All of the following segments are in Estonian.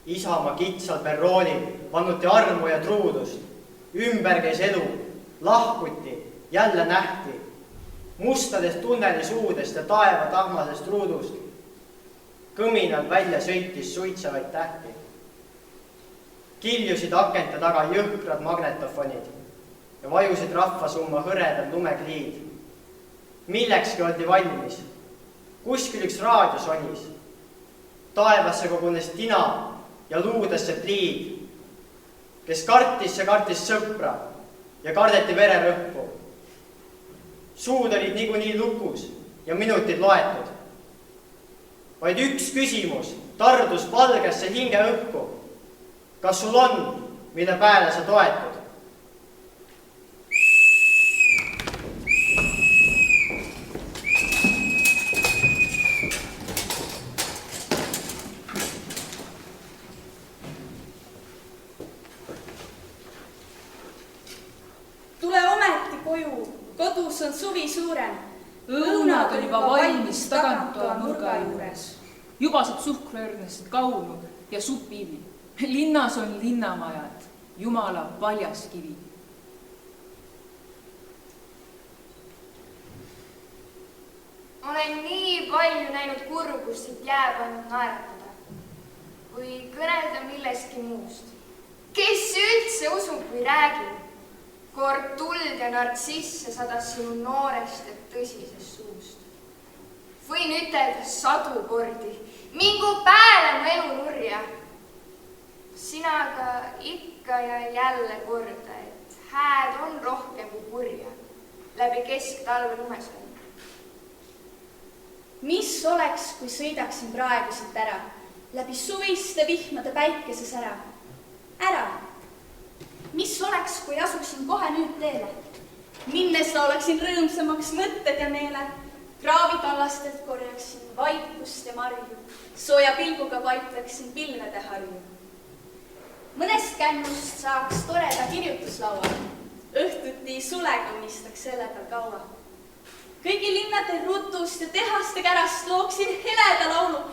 Isamaa kitsal perroonil vannuti armu ja truudust. Ümber käis elu, lahkuti, jälle nähti. Mustadest tunneli suudest ja taeva tahmasest ruudust. Kõminal välja sõitis suitsevaid tähti. Kiljusid akente taga jõhkrad magnetofonid ja vajusid rahvasumma hõredad lumekliid. Millekski oldi valmis. Kuskil üks raadio sonis. Taevasse kogunes tina ja luudesse pliid, kes kartis sõpra ja kardeti vererõhku. Suud olid niikuinii lukus ja minutid loetud. Vaid üks küsimus tardus valgesse hingeõhku. Kas sul on, mille pääle sa toetud? Kodus on suvi suurem. Õunad on juba valmis taganttoa nurga juures. Juba saab suhkruõrnest kaunu ja supiivi. Linnas on linnamajad, Jumala paljas kivi. Olen nii palju näinud kurbust, et jääb ainult naeratada. Kui kõnelda millestki muust. Kes üldse usub või räägib? Kord tuld ja nartsisse sadas sinu noorest ja tõsisest suust. Võin ütelda 100 kordi, mingu pääle mu elu nurja. Sina aga ikka ja jälle korda, et hääd on rohkem kui kurja, läbi kesktalve lumesel. Mis oleks, kui sõidaksin praegu siit ära, läbi suviste vihmade päikeses ära? Ära! Mis oleks, kui asuksin kohe nüüd teele? Minnes laulaksin rõõmsamaks mõtted ja meele. Kraavikallastelt korjaksin vaikust ja marju. Sooja pilguga paitleksin pilvede harju. Mõnest kännust saaks toreda kirjutuslaua. Õhtuti sulega unistaks selle peal kaua. Kõigi linnade rutust ja tehaste kärast looksin heleda laulu.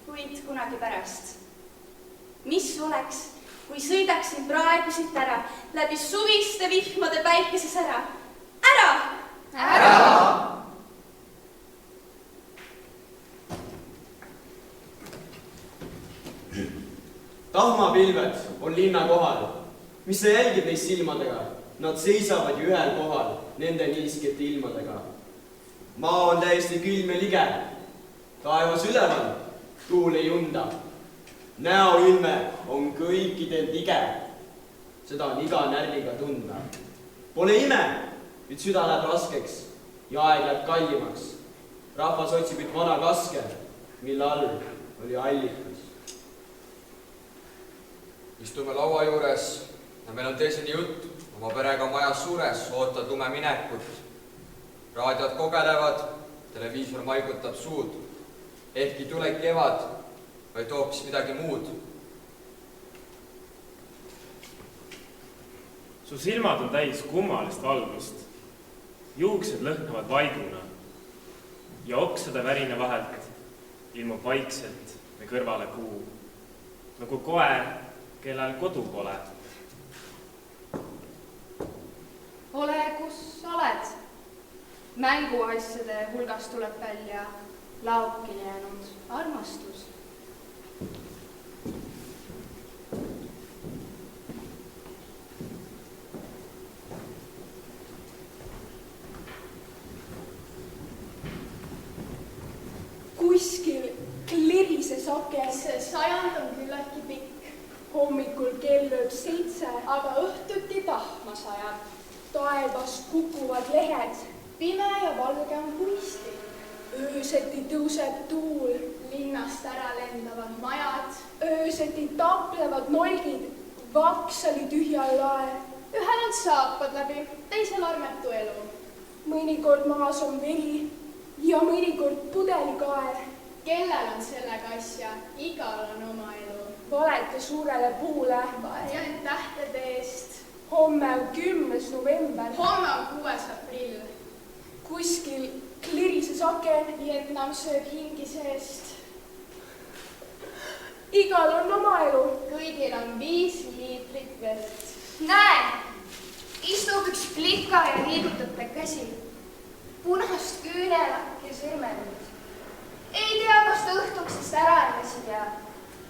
Kuid kunagi pärast. Mis oleks, kui sõidaksin praegu siit ära, läbi suviste vihmade päikeses ära? Ära! Ära! Tahmapilved on linna kohal. Mis sa jälgid neist silmadega? Nad seisavad ju ühel kohal, nende niiskete ilmadega. Maa on täiesti külm ja lige. Taevas üleval, tuul ei unda. Näoilme on kõikidel tige. Seda on iga närviga tunda. Pole ime, et süda läheb raskeks ja aeg läheb kallimaks. Rahvas otsib üht vana kaske, mille all oli allikas. Istume laua juures ja meil on teiseni jutt. Oma perega majas suures ootad lume minekut. Raadiod kogelevad, televiisor maigutab suud. Ehk ei tule kevad, vaid hoopis midagi muud. Su silmad on täis kummalist valgust. Juuksed lõhnavad vaiguna ja oksade värina vahelt ilmub vaikselt me kõrvale kuu. nagu koer, kellel kodu pole. Ole, kus oled. Mänguasjade hulgas tuleb välja laokile jäänud armastus. Kuskil klirises aken. See sajand on küllaltki pikk. Hommikul kell lööb 7, Aga õhtuti tahma sajab. taevas kukuvad lehed. Pime ja valge on puisti. Ööseti tõuseb tuul, Linnast ära lendavad majad. ööseti taplevad nolgid, vaksali tühjal lae. Ühel on saapad läbi, teisel armetu elu. Mõnikord maas on veri ja mõnikord pudelikael. Kellel on sellega asja, igal on oma elu. Valeta suurele puule. Varjan tähtede eest. Homme on 10. november. Homme on 6. aprill. Kuskil klirises aken. Vietnam sööb hingi seest. Igal on oma elu. Kõigil on 5 liitrit vett. Näe, istub üks plika ja liigutab ta käsi. Punast küünelakki sõrmenid. Ei tea, kas ta õhtuksest ära ei väsi tea,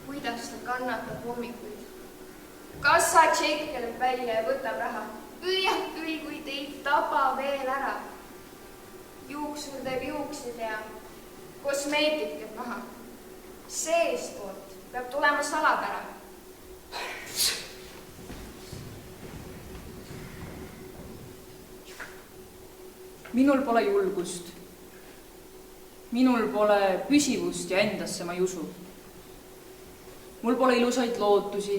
kuidas ta kannatab hommikuid. Kassa tšekk lööb välja ja võtab raha. Püüab küll, kuid ei taba veel ära. Juuksur teeb juukseid ja kosmeetik teeb maha. Seestpoolt peab tulema salapära. Minul pole julgust. Minul pole püsivust ja endasse ma ei usu. Mul pole ilusaid lootusi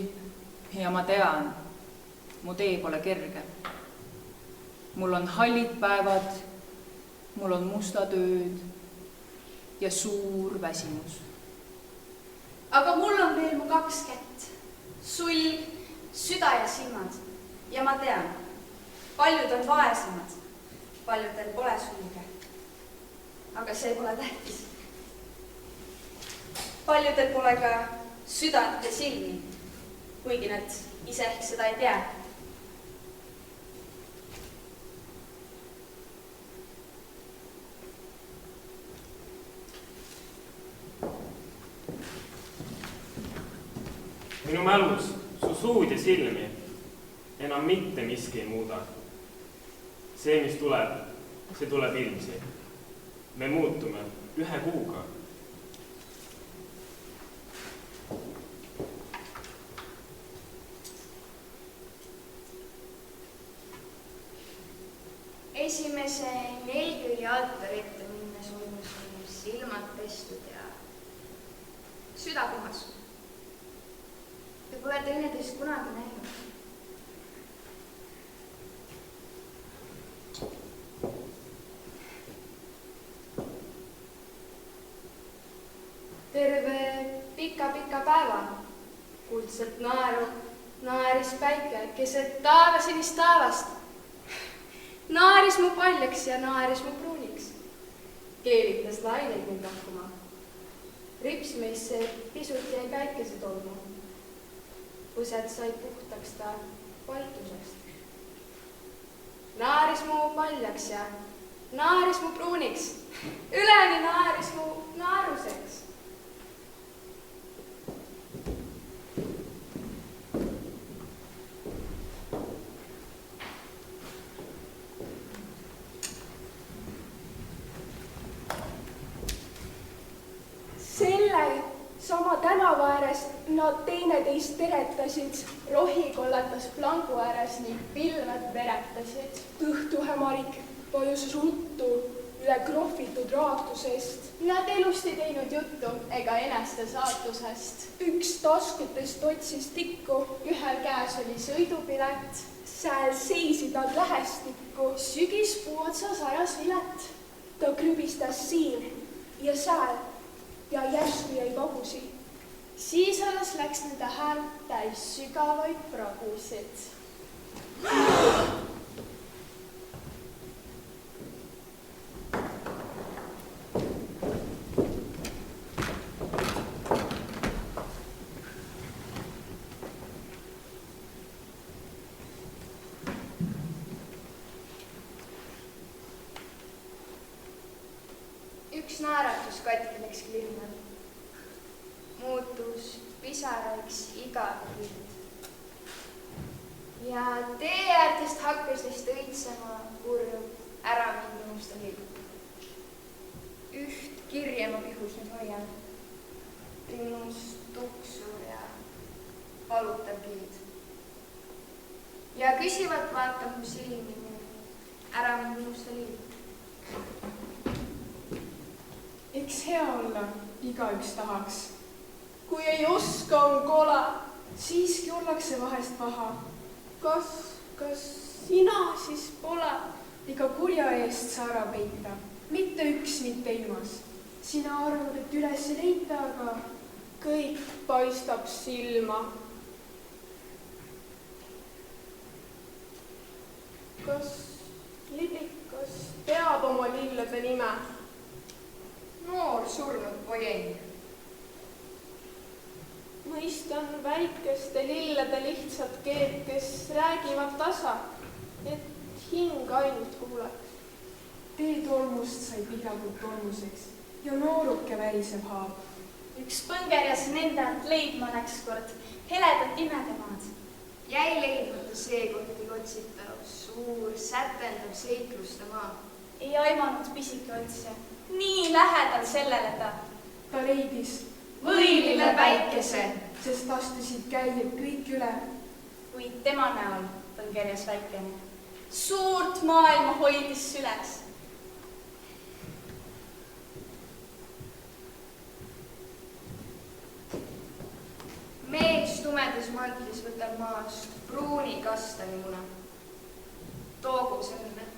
ja ma tean, mu tee pole kerge. Mul on hallid päevad, mul on mustad ööd ja suur väsimus. Aga mul on veel mu 2 kätt. Sulg, süda ja silmad. Ja ma tean, paljud on vaesemad. Paljudel pole sulge. Aga see pole tähtis. Paljudel pole ka südant ja silmi, kuigi nad ise ehk seda ei tea. Minu mälus su suud ja silmi enam mitte miski ei muuda. See, mis tuleb, see tuleb ilmsi. Me muutume 1 kuuga. Esimese nelgüli altari ette minnes on sul silmad pestud ja süda puhas. Te pole teineteist kunagi näinud. Terve pika päeva kuldselt naeris päike keset taevasinist taevast. Naeris mu paljaks ja naeris mu pruuniks. Keelitas laineid mind lahkuma. Ripsmeisse pisut jäi päikesetolmu. Põsed sai puhtaks ta vaikusest. Naeris mu paljaks ja naeris mu pruuniks. Üleni naeris mu naeruseks. Sama tänava ääres nad teineteist teretasid. Rohi kollatas plangu ääres ning pilved veretasid. Õhtuhämarik vajus ruttu üle krohvitud raatusest. Nad elusti teinud juttu ega eneste saatusest. Üks taskutest otsis tikku. Ühel käes oli sõidupilet. Sääl seisid nad lähestikku. Sügispuu otsas ajas vilet. Ta krübistas siin ja sääl ja järsku jäi vagusi. Siis alles läks nende häält täis sügavaid pragusid. selgeks klirmel. Muutus pisaraiks igav pilt. Ja tee äärtest hakkas neist õitsema kurv ära mingi musta liigu. Üht kirja ma pihus nüüd hoian. Rinnus tuksuv ja valutav kiid. Ja küsivat vaatab mu silmi ära mingi musta liigu. Eks hea olla, igaüks tahaks. Kui ei oska, on kola, siiski ollakse vahest paha. Kas sina siis pole? Ega kurja eest sa ära peita, mitte üks, mitte ilmas. Sina arvad, et üles ei leita, aga kõik paistab silma. Kas Lillikas teab oma lillede nime? Noor surnud pojenn. Mõistan väikeste lillede lihtsat keelt, kes räägivad tasa, et hing ainult kuuleks. Tee tolmust sai pidatud tolmuseks ja nooruke väriseb haab. Üks põngerjas nende alt leidma läks kord heledat imedemaad. Jäi leidmata seekordi otsitav suur sätendav seikluste maa. Ei aimanud pisike otsija, nii lähedal sellele ta. Ta leidis Võilile päikese, sest astusid käied kõik üle. kuid tema näol põngerjas väikene. Suurt maailma hoidis süles. Mees tumedas mantlis võtab maast pruuni kastani muna. Toogu sõnne.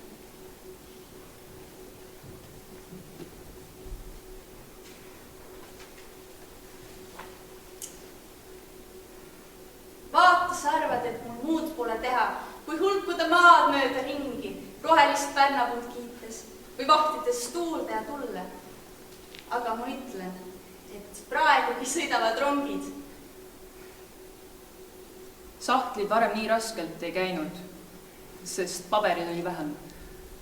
Vaata, sa arvad, et mul muud pole teha, kui hulkuda maad mööda ringi, rohelist pärnapuud kiites või vahtides tuulde ja tulle. Aga ma ütlen, et praegugi sõidavad rongid. Sahtlid varem nii raskelt ei käinud, sest paberid oli vähem.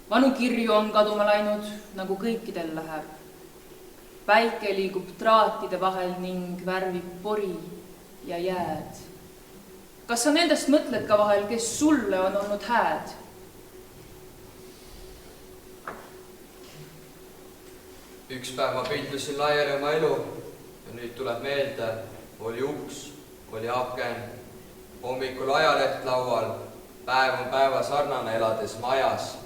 Vanu kirju on kaduma läinud, nagu kõikidel läheb. Päike liigub traatide vahel ning värvib pori ja jääd. Kas sa nendest mõtled ka vahel, kes sulle on olnud hääd? Üks päev ma pildusin laiali oma elu ja nüüd tuleb meelde, oli uks, oli aken, hommikul ajaleht laual, päev on päeva sarnane elades majas.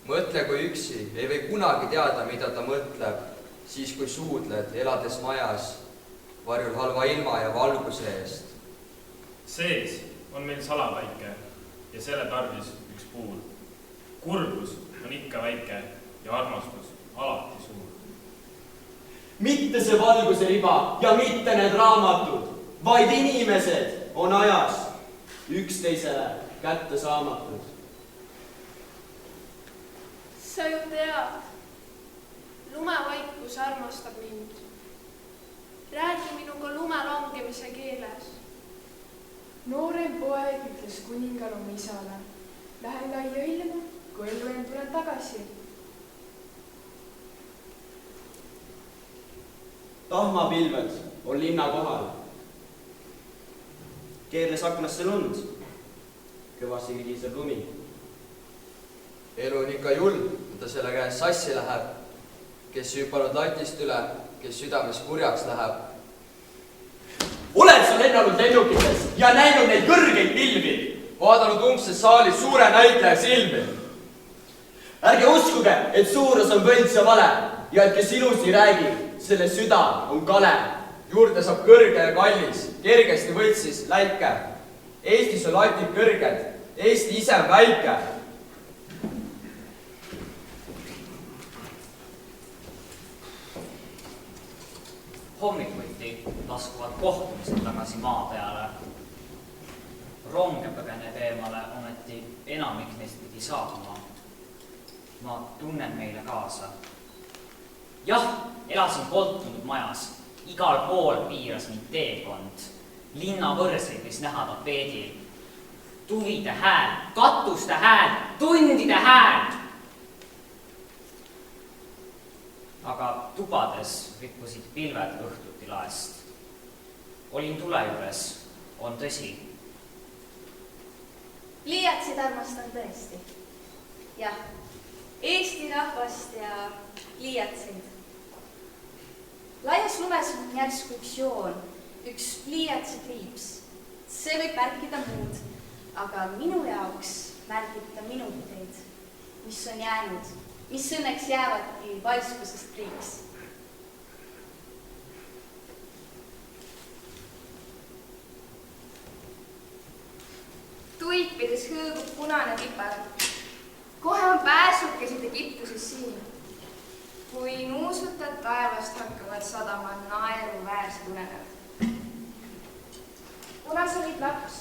Mõtle, kui üksi, ei või kunagi teada, mida ta mõtleb, siis kui suudled, elades majas, varjul halva ilma ja valguse eest. Sees on meil salapäike ja selle tarvis üks puur. Kurbus on ikka väike ja armastus alati suur. Mitte see valguse riba ja mitte need raamatud, vaid inimesed on ajas üksteisele kätte saamatud. Sa ju tead, lumevaikus armastab mind. Räägi minuga lume langemise keeles. Noorem poeg ütles kuningal oma isale. Lähen laia ilma, kui elluend tulen tagasi. Tahmapilved on linna kohal. Keerles aknasse lund. Kõvasti kigiseb lumi. Elu on ikka julm, kui ta selle käes sassi läheb. Kes hüpanud latist üle, kes südames kurjaks läheb. Oled sa lennanud lennukites ja näinud neid kõrgeid pilvi? Vaadanud umbses saalis suure näitleja silmi. Ärge uskuge, et suurus on võlts ja vale ja et kes ilusi räägib, selle süda on kale. Juurde saab kõrge ja kallis, kergesti võtsis läike. Eestis on latid kõrged, Eesti ise on väike. Hommikuti laskuvad kohtumised tagasi maa peale. Ronge põgeneb eemale, ometi enamik neist pidi saabuma. Ma tunnen meile kaasa. Jah, elasin koltunud majas. Igal pool piiras mind teekond. Linna võrseid võis näha tapeedil. Tuvide hääl, katuste hääl, tundide hääl. aga tubades rippusid pilved õhtuti laest. Olin tule juures, on tõsi. Pliiatsid armastan tõesti. Jah, Eesti rahvast ja pliiatsid. Laias lumes on järsku üks joon, üks pliiatsi kriips. See võib märkida muud, aga minu jaoks märgib ta minuteid, mis on jäänud, mis õnneks jäävadki valskusest kriiks. Tuipides hõõgub punane pipar. Kohe on pääsukesed Egiptuses siin. Kui nuusutad taevast hakkavad sadama naeruväärsed unenäod. Kuna sa olid laps,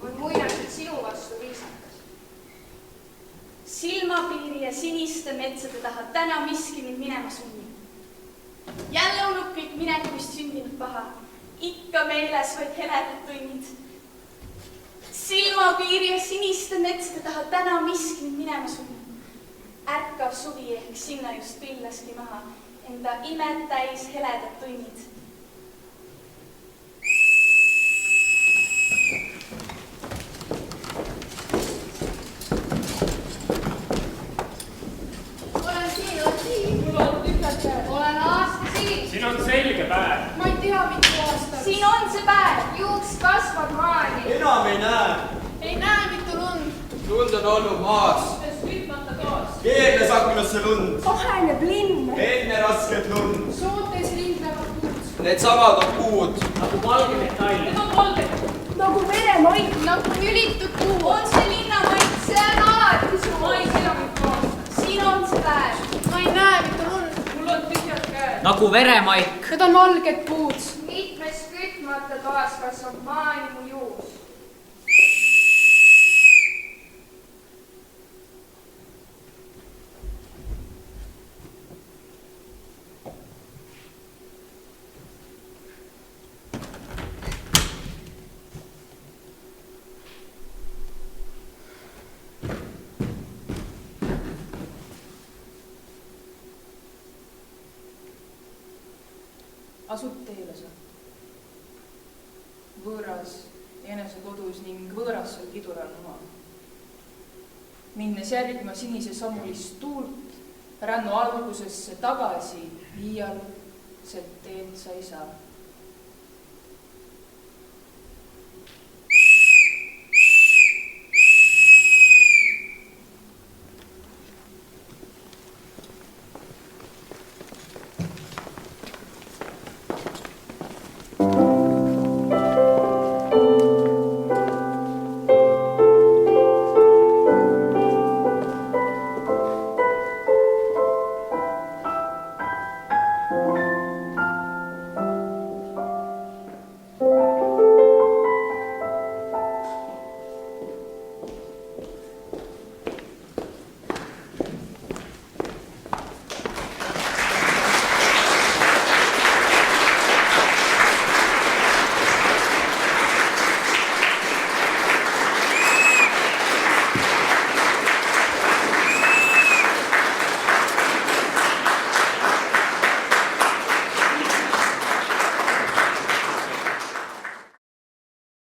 on muinasjutt sinu vastu viisakas. Silmapiiri ja siniste metsade taha täna miski mind minema sunnib. Jälle unub kõik minekust sündinud paha, ikka meeles vaid heledad tunnid. Silmapiiri ja siniste metsade taha täna miski mind minema sunnib. Ärkav suvi ehk sinna just pillaski maha, enda imed täis heledad tunnid. Olen siin. Mul on tühjad käed. Olen aasta siin. Siin on selge päev. Ma ei tea, mitu aastat. Siin on see päev. Juuks kasvab maani. enam ei näe. Ei näe mitu lund. Lund on olnud maas. Kütmata toas. keerles aknasse lund, Vaheneb linn. enne rasket lund. Sootes ringlevad puud. Needsamad on puud. Nagu valge metall. Need on valged. Nagu veremaik. Nagu nülitud puu. On see linnamaik? See on alati Ma suur. ei tea, mitu aastat. Siin on see päev. Ma ei näe mitu lund. Mul on tühjad käed. Nagu veremaik. Need on valged puud. Mitmes kütmata toas kasvab maani mu juus. Asud teele sa. Võõras enese kodus ning võõras seal kidural maa. Minnes järgima sinise sammulist tuult, rännu algusesse tagasi iial sealt teelt sa ei saa.